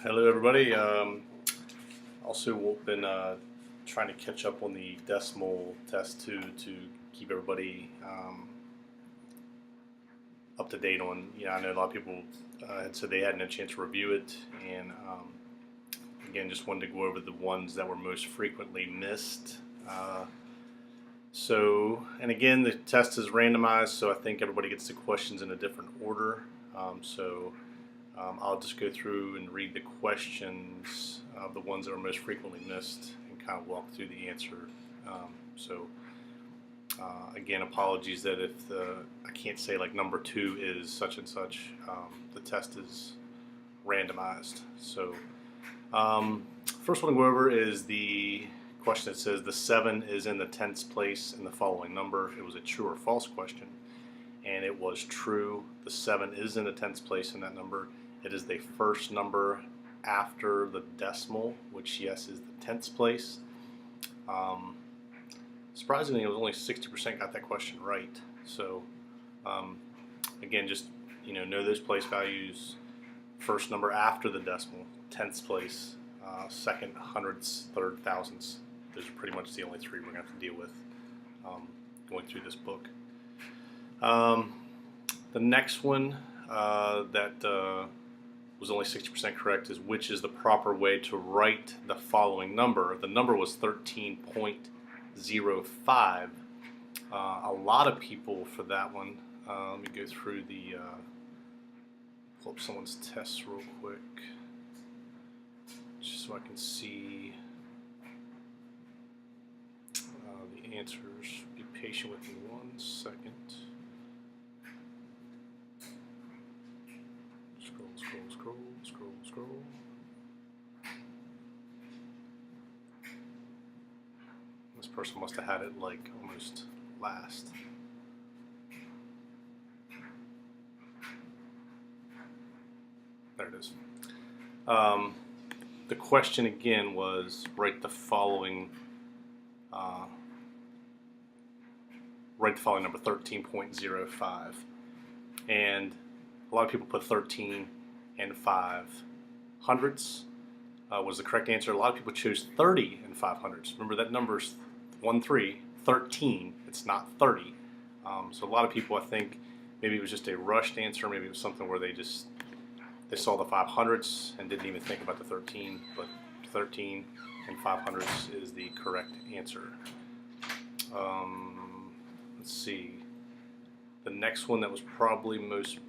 Hello, everybody. Also, we've been trying to catch up on the decimal test to keep everybody up to date on. I know a lot of people had said they hadn't had a chance to review it, and again, just wanted to go over the ones that were most frequently missed. And again, the test is randomized, so I think everybody gets the questions in a different order. I'll just go through and read the questions, the ones that are most frequently missed, and kind of walk through the answer. Again, apologies that if I can't say like number 2 is such and such. The test is randomized. First one to go over is the question that says the 7 is in the tens place in the following number. It was a true or false question, and it was true. The 7 is in the tens place in that number. It is the first number after the decimal, which, yes, is the tens place. Surprisingly, it was only 60% got that question right. So, again, just know those place values. First number after the decimal, tens place. Second, hundredths, third, thousandths. Those are pretty much the only three we're going to have to deal with going through this book. The next one that was only 60% correct is which is the proper way to write the following number. The number was 13.05. A lot of people for that one. Let me go through the pull up someone's test real quick just so I can see the answers. Be patient with me 1 second. Scroll. This person must have had it like almost last. There it is. The question again was write the following number, 13.05, and a lot of people put 13 and 5 hundredths was the correct answer. A lot of people chose 30 and 5 hundredths. Remember, that number's 13. It's not 30. So a lot of people, I think, maybe it was just a rushed answer. Maybe it was something where they saw the 5 hundredths and didn't even think about the 13. But 13 and 5 hundredths is the correct answer. Let's see. The next one that was probably most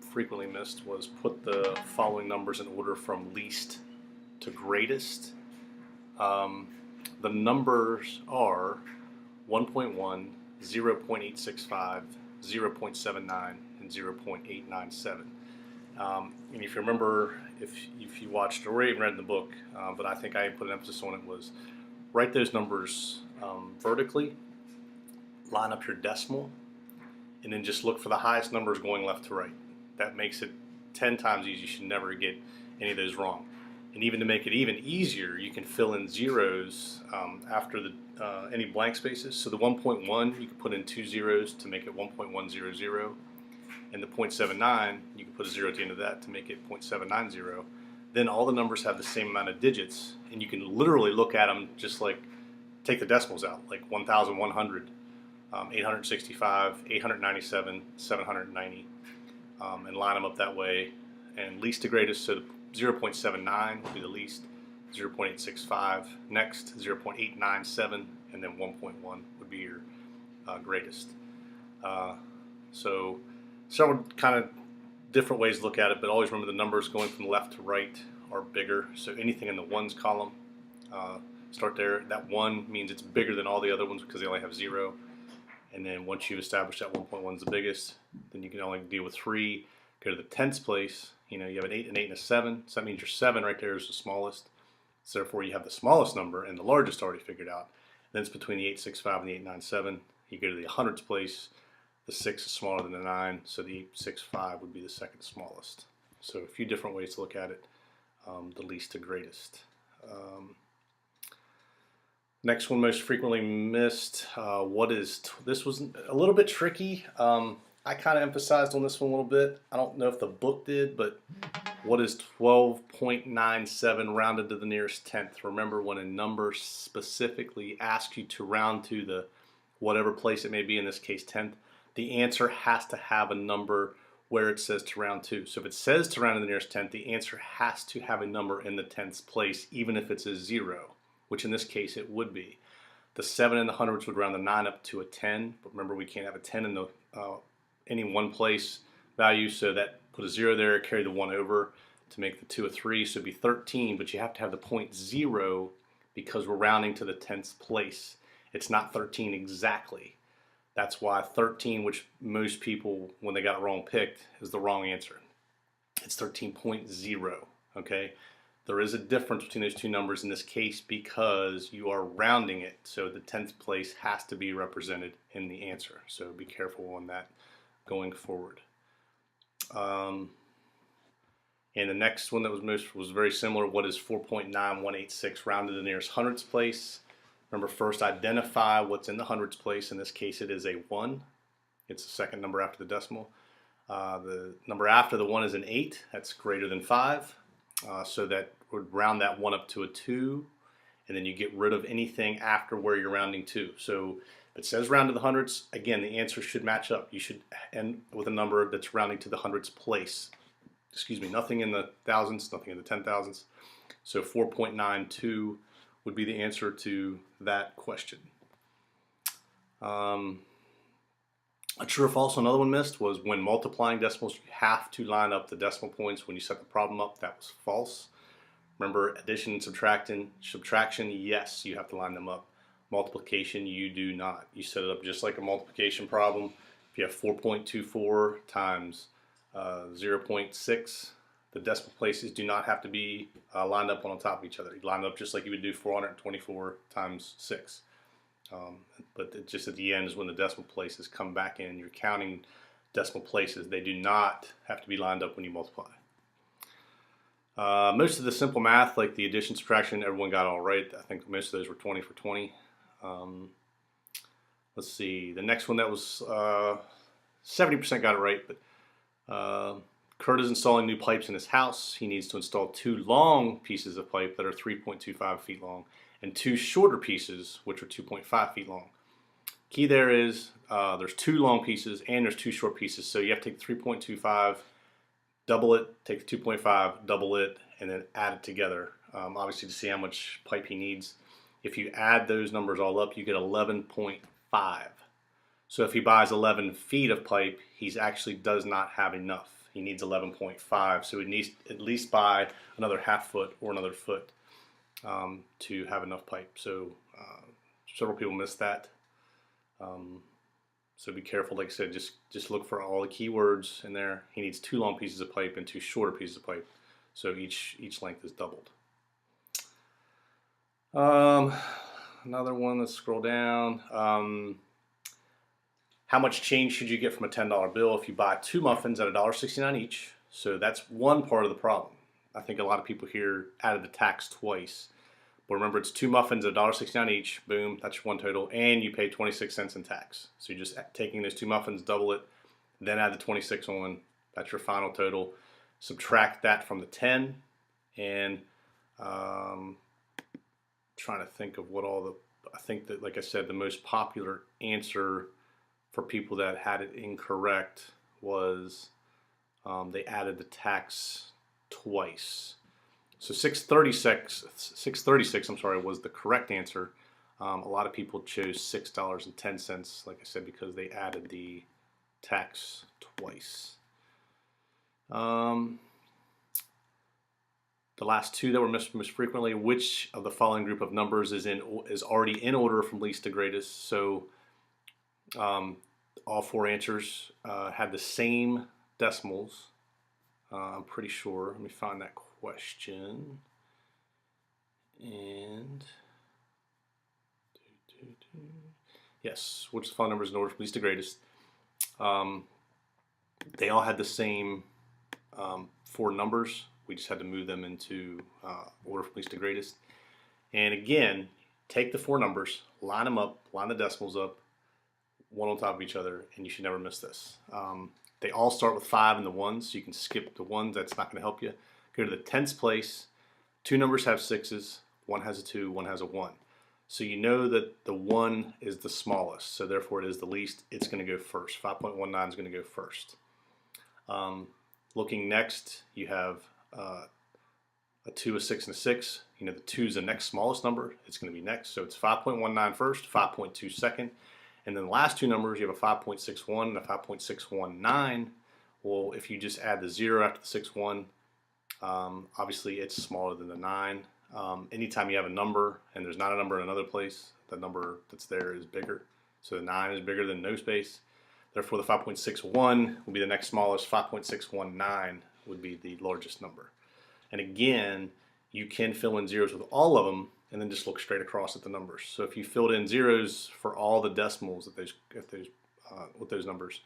frequently missed was put the following numbers in order from least to greatest. The numbers are 1.1, 0.865, 0.79, and 0.897. And if you remember, if you watched or even read the book, but I think I put an emphasis on it, was write those numbers vertically, line up your decimal, and then just look for the highest numbers going left to right. That makes it 10 times easier. You should never get any of those wrong. And even to make it even easier, you can fill in zeros after any blank spaces. So the 1.1, you can put in 2 zeros to make it 1.100. And the 0.79, you can put a 0 at the end of that to make it 0.790. Then all the numbers have the same amount of digits, and you can literally look at them just like take the decimals out, like 1,100, 865, 897, 790. And line them up that way, and least to greatest. So 0.79 would be the least, 0.865 next, 0.897, and then 1.1 would be your greatest. So several kind of different ways to look at it, but always remember the numbers going from left to right are bigger. So anything in the ones column, start there. That 1 means it's bigger than all the other ones because they only have 0. And then once you establish that 1.1 is the biggest, then you can only deal with 3. Go to the tens place. You have an 8, an 8, and a 7. So that means your 7 right there is the smallest. So therefore, you have the smallest number and the largest already figured out. Then it's between the 865 and the 897. You go to the hundredths place. The 6 is smaller than the 9, so the 865 would be the second smallest. So a few different ways to look at it, the least to greatest. Next one, most frequently missed. This was a little bit tricky. I kind of emphasized on this one a little bit. I don't know if the book did, but What is 12.97 rounded to the nearest tenth? Remember, when a number specifically asks you to round to the whatever place it may be, in this case tenth, the answer has to have a number where it says to round to. So if it says to round to the nearest tenth, the answer has to have a number in the tenths place, even if it's a 0, which in this case it would be. The 7 in the hundreds would round the 9 up to a 10, but remember, we can't have a 10 in the any one place value, so that put a 0 there, carry the 1 over to make the 2 a 3, so it'd be 13, but you have to have the point 0 because we're rounding to the tenths place. It's not 13 exactly. That's why 13, which most people, when they got it wrong, picked, is the wrong answer. It's 13.0, okay? There is a difference between those two numbers in this case because you are rounding it, so the tenth place has to be represented in the answer. So be careful on that going forward. And the next one that was very similar. What is 4.9186 rounded to the nearest hundredths place? Remember, first identify what's in the hundreds place. In this case, it is a 1. It's the second number after the decimal. The number after the 1 is an 8. That's greater than 5. So that would round that 1 up to a 2. And then you get rid of anything after where you're rounding to. So if it says round to the hundreds, again, the answer should match up. You should end with a number that's rounding to the hundreds place. Excuse me, nothing in the thousands, nothing in the 10,000s. So 4.92 would be the answer to that question. A true or false, another one missed, was when multiplying decimals, you have to line up the decimal points when you set the problem up. That was false. Remember, addition and subtraction, yes, you have to line them up. Multiplication, you do not. You set it up just like a multiplication problem. If you have 4.24 times 0.6, the decimal places do not have to be lined up on top of each other. You line up just like you would do 424 times 6. But just at the end is when the decimal places come back in. You're counting decimal places. They do not have to be lined up when you multiply. Most of the simple math, like the addition, subtraction, everyone got all right. I think most of those were 20 for 20. Let's see. The next one that was 70% got it right, but Kurt is installing new pipes in his house. He needs to install 2 long pieces of pipe that are 3.25 feet long and 2 shorter pieces which are 2.5 feet long. Key there is there's 2 long pieces and there's 2 short pieces, so you have to take 3.25, double it, take the 2.5, double it, and then add it together, obviously to see how much pipe he needs. If you add those numbers all up, you get 11.5. So if he buys 11 feet of pipe, he actually does not have enough. He needs 11.5, so he needs at least buy another half foot or another foot to have enough pipe. So several people missed that. So be careful. Like I said, just look for all the keywords in there. He needs 2 long pieces of pipe and 2 shorter pieces of pipe, so each length is doubled. Another one. Let's scroll down. How much change should you get from a $10 bill if you buy 2 muffins at $1.69 each? So that's one part of the problem. I think a lot of people here added the tax twice. But remember, it's 2 muffins at $1.69 each. Boom, that's your one total. And you pay 26 cents in tax. So you're just taking those 2 muffins, double it, then add the 26 on. That's your final total. Subtract that from the 10. And trying to think of what all the, I think that, like I said, the most popular answer for people that had it incorrect was they added the tax twice. So 636, I'm sorry, was the correct answer. A lot of people chose $6.10, like I said, because they added the tax twice. The last 2 that were missed most frequently, which of the following group of numbers is already in order from least to greatest? So all 4 answers had the same decimals. I'm pretty sure. Let me find that question. And yes, which of the following numbers in order from least to greatest? They all had the same 4 numbers. We just had to move them into order from least to greatest. And again, take the 4 numbers, line them up, line the decimals up, one on top of each other, and you should never miss this. They all start with 5 and the 1s, so you can skip the 1s. That's not going to help you. Go to the tens place. 2 numbers have 6s. 1 has a 2, 1 has a 1. So you know that the 1 is the smallest, so therefore it is the least. It's going to go first. 5.19 is going to go first. Looking next, you have a 2, a 6, and a 6. You know the 2 is the next smallest number. It's going to be next. So it's 5.19 first, 5.2 second. And then the last 2 numbers, you have a 5.61 and a 5.619. Well, if you just add the 0 after the 61, obviously it's smaller than the 9. Anytime you have a number and there's not a number in another place, the number that's there is bigger. So the 9 is bigger than no space. Therefore, the 5.61 will be the next smallest. 5.619 would be the largest number. And again, you can fill in zeros with all of them and then just look straight across at the numbers. So if you filled in zeros for all the decimals with those numbers,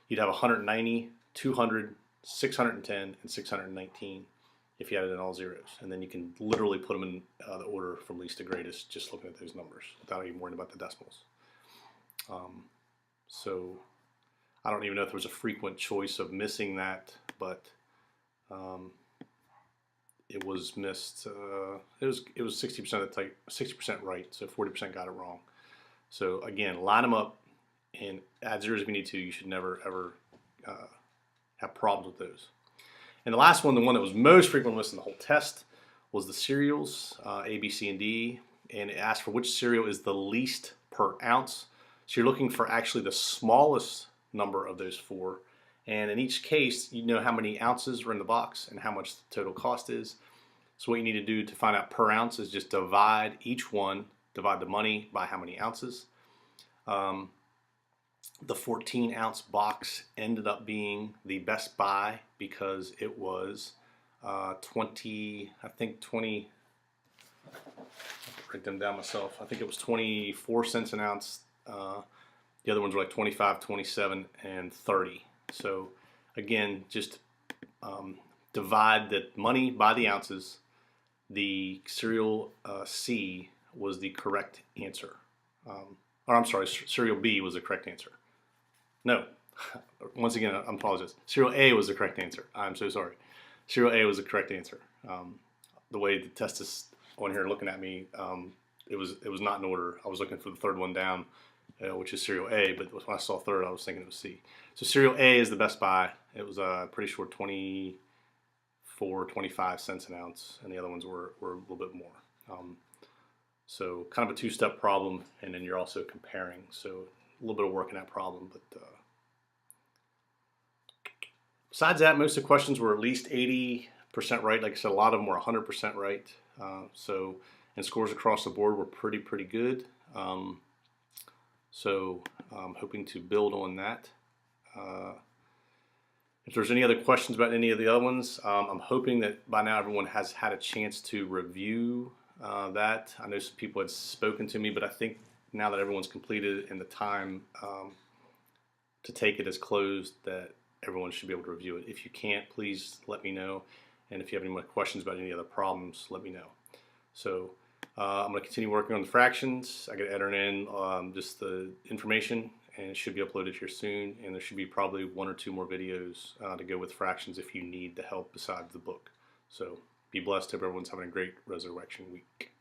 you'd have 190, 200, 610, and 619 if you added in all zeros. And then you can literally put them in the order from least to greatest just looking at those numbers without even worrying about the decimals. So I don't even know if there was a frequent choice of missing that, but it was missed. It was 60% of the type, 60% right, so 40% got it wrong. So again, line them up and add zeros if you need to. You should never ever have problems with those. And the last one, the one that was most frequently missed in the whole test, was the cereals, A, B, C, and D, and it asked for which cereal is the least per ounce. So you're looking for actually the smallest number of those 4. And in each case, you know how many ounces are in the box and how much the total cost is. So what you need to do to find out per ounce is just divide each one, divide the money by how many ounces. The 14-ounce box ended up being the best buy because it was 20, I think 20, I'll write them down myself. I think it was 24 cents an ounce. The other ones were like 25, 27, and 30. So again, just divide the money by the ounces. The cereal C was the correct answer. Or I'm sorry, cereal B was the correct answer. No, once again, I apologize. Cereal A was the correct answer. I'm so sorry. Cereal A was the correct answer. The way the test is on here looking at me, it was not in order. I was looking for the third one down, which is cereal A, but when I saw third, I was thinking it was C. So cereal A is the best buy. It was pretty sure 24, 25 cents an ounce, and the other ones were a little bit more. So kind of a two-step problem, and then you're also comparing. So a little bit of work in that problem, but besides that, most of the questions were at least 80% right. Like I said, a lot of them were 100% right. And scores across the board were pretty good. So I'm hoping to build on that. If there's any other questions about any of the other ones, I'm hoping that by now everyone has had a chance to review that. I know some people had spoken to me, but I think now that everyone's completed and the time to take it is closed, that everyone should be able to review it. If you can't, please let me know. And if you have any more questions about any other problems, let me know. So I'm going to continue working on the fractions. I got to enter in just the information, and it should be uploaded here soon. And there should be probably 1 or 2 more videos to go with fractions if you need the help besides the book. So be blessed. Hope everyone's having a great resurrection week.